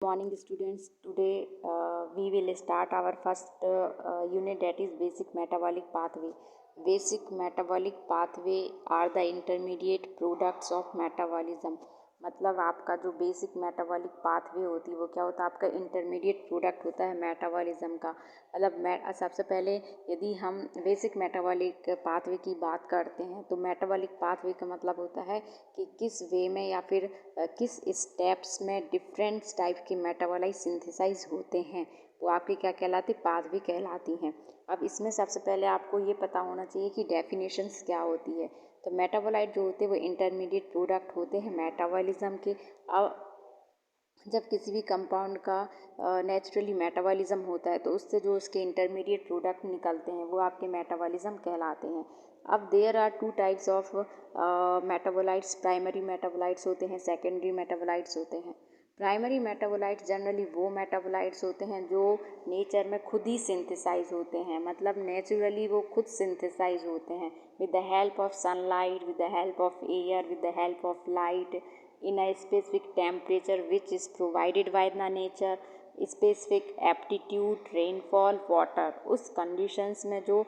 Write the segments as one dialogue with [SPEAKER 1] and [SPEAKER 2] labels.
[SPEAKER 1] morning students. Today we will start our first unit, that is basic metabolic pathway. Basic metabolic pathway are the intermediate products of metabolism. मतलब आपका जो basic metabolic pathway होती है वो क्या होता है, आपका इंटरमीडिएट प्रोडक्ट होता है मेटाबॉलिज्म का। मतलब सबसे पहले यदि हम बेसिक मेटाबॉलिक पाथवे की बात करते हैं तो मेटाबॉलिक पाथवे का मतलब होता है कि किस वे में या फिर किस स्टेप्स में डिफरेंट टाइप के मेटाबोलाइट सिंथेसाइज होते हैं, वो आपकी क्या कहलाती, पाथवे कहलाती हैं। अब इसमें सबसे पहले आपको ये पता होना चाहिए कि डेफिनेशंस क्या होती है। तो मेटाबोलाइट जो होते हैं वो इंटरमीडिएट प्रोडक्ट होते हैं मेटाबॉलिज्म के। अब जब किसी भी कंपाउंड का नेचुरली मेटाबॉलिज्म होता है तो उससे जो उसके इंटरमीडिएट प्रोडक्ट निकलते हैं वो आपके मेटाबॉलिज्म कहलाते हैं। अब there are two types of metabolites. Primary metabolites होते हैं, सेकेंडरी मेटाबोलाइट्स होते हैं। प्राइमरी मेटाबोलाइट्स जनरली वो मेटाबोलाइट्स होते हैं जो नेचर में खुद ही सिंथेसाइज होते हैं, मतलब नेचुरली वो खुद सिंथेसाइज होते हैं with the help of sunlight, with the help of air, with the help of light in a specific temperature which is provided by the nature, specific aptitude, rainfall, water। उस conditions में जो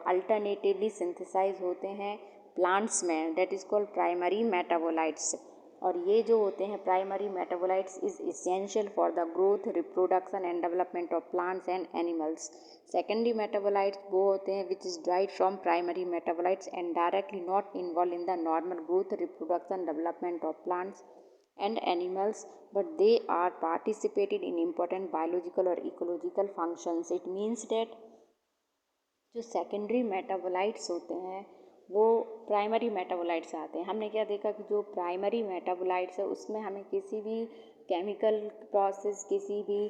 [SPEAKER 1] alternatively synthesise होते हैं plants में, that is called primary metabolites. और ये जो होते हैं primary metabolites is essential for the growth, reproduction and development of plants and animals. Secondary metabolites वो होते हैं which is derived from primary metabolites and directly not involve in the normal growth, reproduction, development of plants and animals, but they are participated in important biological or ecological functions। It means that जो secondary metabolites होते हैं वो primary metabolites आते हैं। हमने क्या देखा कि जो प्राइमरी मेटाबोलाइट्स है उसमें हमें किसी भी केमिकल प्रोसेस, किसी भी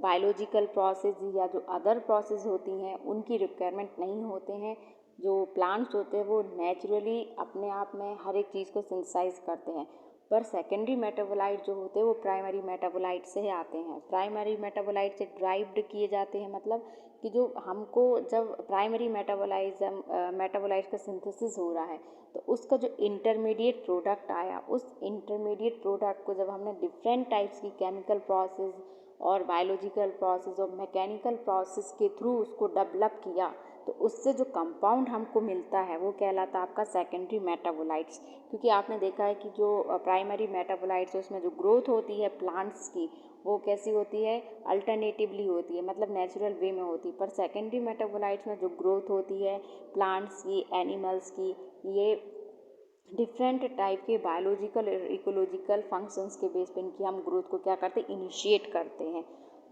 [SPEAKER 1] बायोलॉजिकल प्रोसेस या जो अदर प्रोसेस होती हैं उनकी रिक्वायरमेंट नहीं होते हैं। जो प्लांट्स होते हैं वो नेचुरली अपने आप में हर एक चीज़ को सिंथेसाइज करते हैं, पर सेकेंडरी मेटाबोलाइट जो होते हैं वो प्राइमरी मेटाबोलाइट से आते हैं। प्राइमरी मेटाबोलाइट से ड्राइव्ड किए जाते हैं, मतलब कि जो हमको जब प्राइमरी मेटाबोलाइट का सिंथेसिस हो रहा है तो उसका जो इंटरमीडिएट प्रोडक्ट आया, उस इंटरमीडिएट प्रोडक्ट को जब हमने डिफरेंट टाइप्स की केमिकल प्रोसेस और बायोलॉजिकल प्रोसेस और मैकेनिकल प्रोसेस के थ्रू उसको डेवलप किया तो उससे जो कंपाउंड हमको मिलता है वो कहलाता है आपका सेकेंडरी मेटाबोलाइट्स। क्योंकि आपने देखा है कि जो प्राइमरी मेटाबोलाइट्स है उसमें जो ग्रोथ होती है प्लांट्स की वो कैसी होती है, अल्टरनेटिवली होती है, मतलब नेचुरल वे में होती है। पर सेकेंडरी मेटाबोलाइट्स में जो ग्रोथ होती है प्लांट्स की, एनिमल्स की, ये डिफरेंट टाइप के बायोलॉजिकल और इकोलॉजिकल फंक्शंस के बेस पे इनकी हम ग्रोथ को क्या करते हैं, इनिशिएट करते हैं।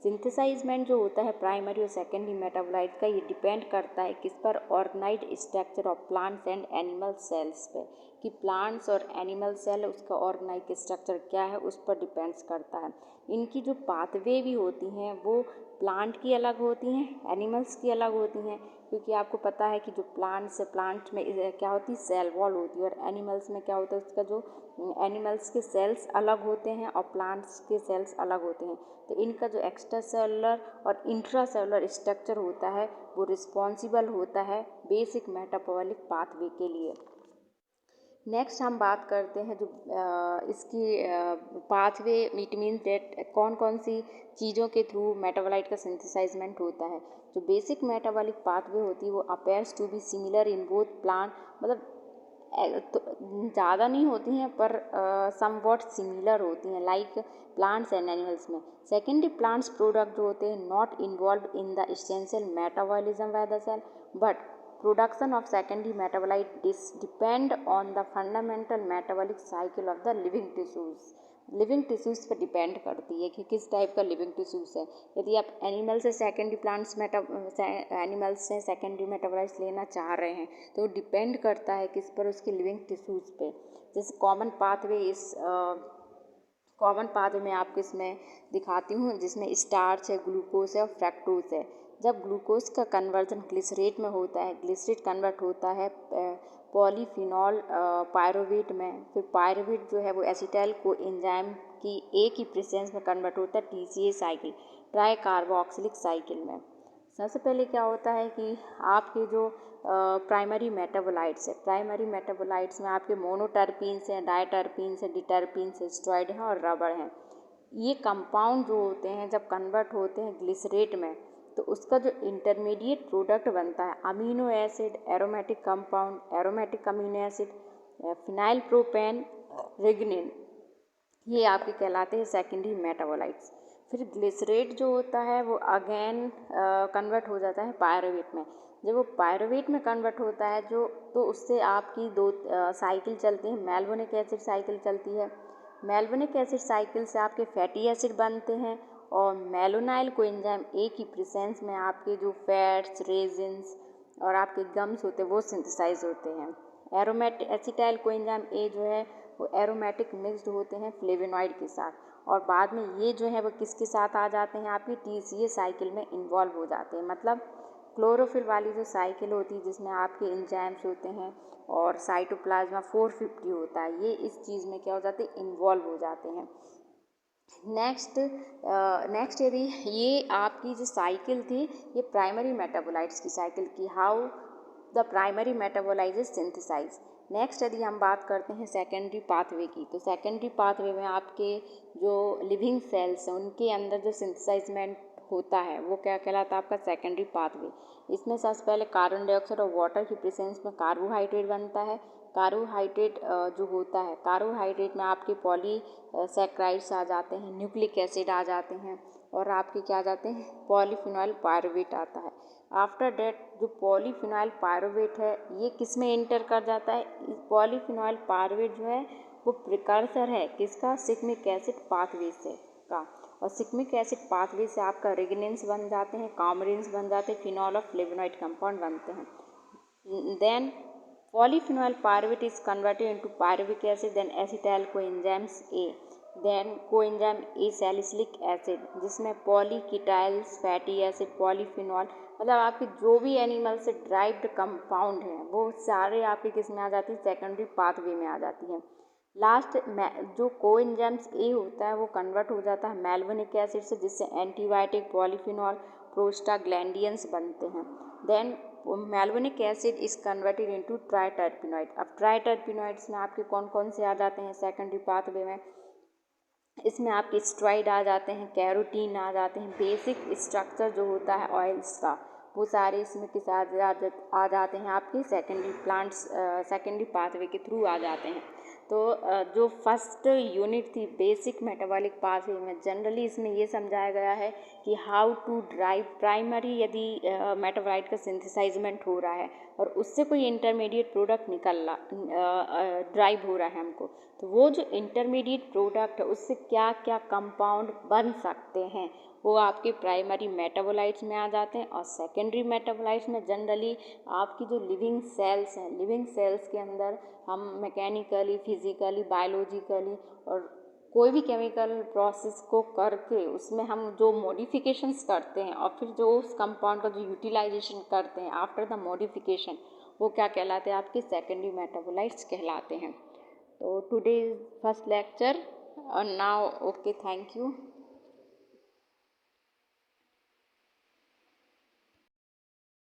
[SPEAKER 1] सिंथेसाइजमेंट जो होता है प्राइमरी और सेकेंडरी मेटाबोलाइट का, ये डिपेंड करता है किस पर, organised structure of plants and animal cells पे, कि प्लांट्स और एनिमल सेल उसका ऑर्गेनाइज्ड स्ट्रक्चर क्या है उस पर डिपेंड्स करता है। इनकी जो पाथवे भी होती हैं वो प्लांट की अलग होती हैं, एनिमल्स की अलग होती हैं। क्योंकि आपको पता है कि जो प्लांट में क्या होती है, सेल वॉल होती है, और एनिमल्स में क्या होता है, उसका जो एनिमल्स के सेल्स अलग होते हैं और प्लांट्स के सेल्स अलग होते हैं। तो इनका जो एक्स्ट्रा सेलुलर और इंट्रा सेलुलर स्ट्रक्चर होता है वो रिस्पॉन्सिबल होता है बेसिक मेटाबॉलिक पाथवे के लिए। नेक्स्ट हम बात करते हैं जो इसकी पाथवे, इट मीन्स डेट कौन कौन सी चीज़ों के थ्रू मेटाबोलाइट का सिंथेसाइजमेंट होता है। जो बेसिक मेटाबॉलिक पाथवे होती है वो appears to be similar in both plant, मतलब तो ज़्यादा नहीं होती हैं पर समवॉट सिमिलर होती हैं, लाइक प्लांट्स एंड एनिमल्स में। सेकेंडरी प्लांट्स प्रोडक्ट जो होते हैं not involve in the essential metabolism by the cell, but production of secondary metabolite depend on the fundamental metabolic cycle of the living tissues। Living tissues पर depend करती है कि किस type का living tissues है। यदि आप एनिमल से सेकेंडरी मेटाबोलाइट्स लेना चाह रहे हैं तो डिपेंड करता है किस पर, उसके लिविंग टिश्यूज़ पे। जैसे कॉमन पाथवे में आपको इसमें दिखाती हूँ, जिसमें स्टार्च है, ग्लूकोज है और फ्रैक्टोज है। जब ग्लूकोज का कन्वर्जन ग्लिसरेट में होता है, ग्लिसरेट कन्वर्ट होता है पॉलीफिनॉल पायरुवेट में, फिर पायरुवेट जो है वो एसिटाइल को एंजाइम की एक ही प्रेजेंस में कन्वर्ट होता है TCA cycle, try carboxylic cycle में। सबसे पहले क्या होता है कि आपके जो प्राइमरी मेटाबोलाइट्स है, प्राइमरी मेटाबोलाइट्स में आपके मोनोटर्पीन्स हैं, डायटर्पीन्स हैं, डिटर्पीन्स हैं, स्टेरॉइड हैं और रबर हैं। ये कंपाउंड जो होते हैं जब कन्वर्ट होते हैं ग्लिसरेट में, तो उसका जो इंटरमीडिएट प्रोडक्ट बनता है amino acid, aromatic compound, aromatic amino acid, phenyl propane, रेग्निन, ये आपके कहलाते हैं सेकेंडरी मेटाबोलाइट्स। फिर ग्लिसरेट जो होता है वो अगेन कन्वर्ट हो जाता है पायरुवेट में। जब वो पायरुवेट में कन्वर्ट होता है जो, तो उससे आपकी दो साइकिल चलती हैं। मेल्बोनिक एसिड साइकिल चलती है। मेल्बोनिक एसिड साइकिल से आपके फैटी एसिड बनते हैं और मेलोनाइल कोएंजाइम ए की प्रेजेंस में आपके जो फैट्स, रेजिन्स और आपके गम्स होते हैं वो सिंथेसाइज होते हैं। एरोमेटिक एसिटाइल कोएंजाइम ए जो है वो एरोमेटिक मिक्स्ड होते हैं फ्लेवेनॉइड के साथ, और बाद में ये जो है वो किसके साथ आ जाते हैं, आपकी टीसीए साइकिल में इन्वॉल्व हो जाते हैं। मतलब क्लोरोफिल वाली जो साइकिल होती है जिसमें आपके एंजाइम्स होते हैं और साइटोप्लाज्मा 450 होता है, ये इस चीज़ में क्या हो जाते हैं, इन्वॉल्व हो जाते हैं। नेक्स्ट यदि ये आपकी जो साइकिल थी ये प्राइमरी मेटाबोलाइट्स की साइकिल की, how the primary metabolite is synthesize. Next यदि हम बात करते हैं सेकेंडरी पाथवे की, तो सेकेंडरी पाथवे में आपके जो लिविंग सेल्स हैं उनके अंदर जो सिंथेसाइजमेंट होता है वो क्या कहलाता है, आपका सेकेंडरी पाथवे। इसमें सबसे पहले कार्बन डाइऑक्साइड और वाटर की प्रेजेंस में कार्बोहाइड्रेट बनता है। कार्बोहाइड्रेट जो होता है, कार्बोहाइड्रेट में आपके पॉलीसैकेराइड्स आ जाते हैं, न्यूक्लिक एसिड आ जाते हैं और आपके क्या आ जाते हैं, पॉलीफिनॉल पायरुवेट आता है। आफ्टर डेट जो पॉलीफिनॉल पायरुवेट है ये किस में एंटर कर जाता है, पॉलीफिनॉल पायरुवेट जो है वो प्रिकर्सर है किसका, सिग्मिक एसिड पाथवे से का, और सिग्मिक एसिड पाथवे से आपका रेग्निन्स बन जाते हैं, कामरिन्स बन जाते हैं, फिनॉल और फ्लेवोनॉइड कंपाउंड बनते हैं। Then polyphenol pyruvate is converted into pyruvic acid, then acetyl coenzymes A, then coenzyme A salicylic acid जिसमें पॉलीकीटाइल्स, फैटी एसिड, पॉलीफिनॉल, मतलब आपके जो भी एनिमल से ड्राइव्ड कंपाउंड हैं वो सारे आपके किस में आ जाती है, सेकेंडरी पाथवे में आ जाती हैं। लास्ट जो कोएंजाइम्स ए होता है वो कन्वर्ट हो जाता है मेल्बोनिक एसिड से, जिससे एंटीबायोटिक, पॉलीफिनॉल, प्रोस्टाग्लैंडियंस बनते हैं। Then mevalonic acid is converted into triterpenoid. अब ट्राइटर्पिनॉइड्स में आपके कौन कौन से आ जाते हैं सेकेंडरी पाथवे में, इसमें आपके स्टेरॉइड आ जाते हैं, कैरोटीन आ जाते हैं, बेसिक स्ट्रक्चर जो होता है ऑयल्स का वो सारे इसमें के साथ आ जाते हैं, आपके सेकेंडरी प्लांट्स सेकेंडरी पाथवे के थ्रू आ जाते हैं। तो जो फर्स्ट यूनिट थी बेसिक मेटाबॉलिक पाथवे में, जनरली इसमें ये समझाया गया है कि हाउ टू ड्राइव प्राइमरी, यदि मेटाबॉलाइट का सिंथेसाइजमेंट हो रहा है और उससे कोई इंटरमीडिएट प्रोडक्ट ड्राइव हो रहा है हमको, तो वो जो इंटरमीडिएट प्रोडक्ट है उससे क्या क्या कंपाउंड बन सकते हैं वो आपके प्राइमरी मेटाबोलाइट्स में आ जाते हैं। और सेकेंडरी मेटाबोलाइट्स में जनरली आपकी जो लिविंग सेल्स हैं, लिविंग सेल्स के अंदर हम मैकेनिकली, फिजिकली, बायोलॉजिकली और कोई भी केमिकल प्रोसेस को करके उसमें हम जो मॉडिफिकेशंस करते हैं और फिर जो उस कंपाउंड का जो यूटिलाइजेशन करते हैं आफ्टर द मॉडिफिकेशन, वो क्या कहलाते हैं, आपके सेकेंडरी मेटाबोलाइट्स कहलाते हैं। तो टुडे फर्स्ट लेक्चर और नाउ ओके, थैंक यू।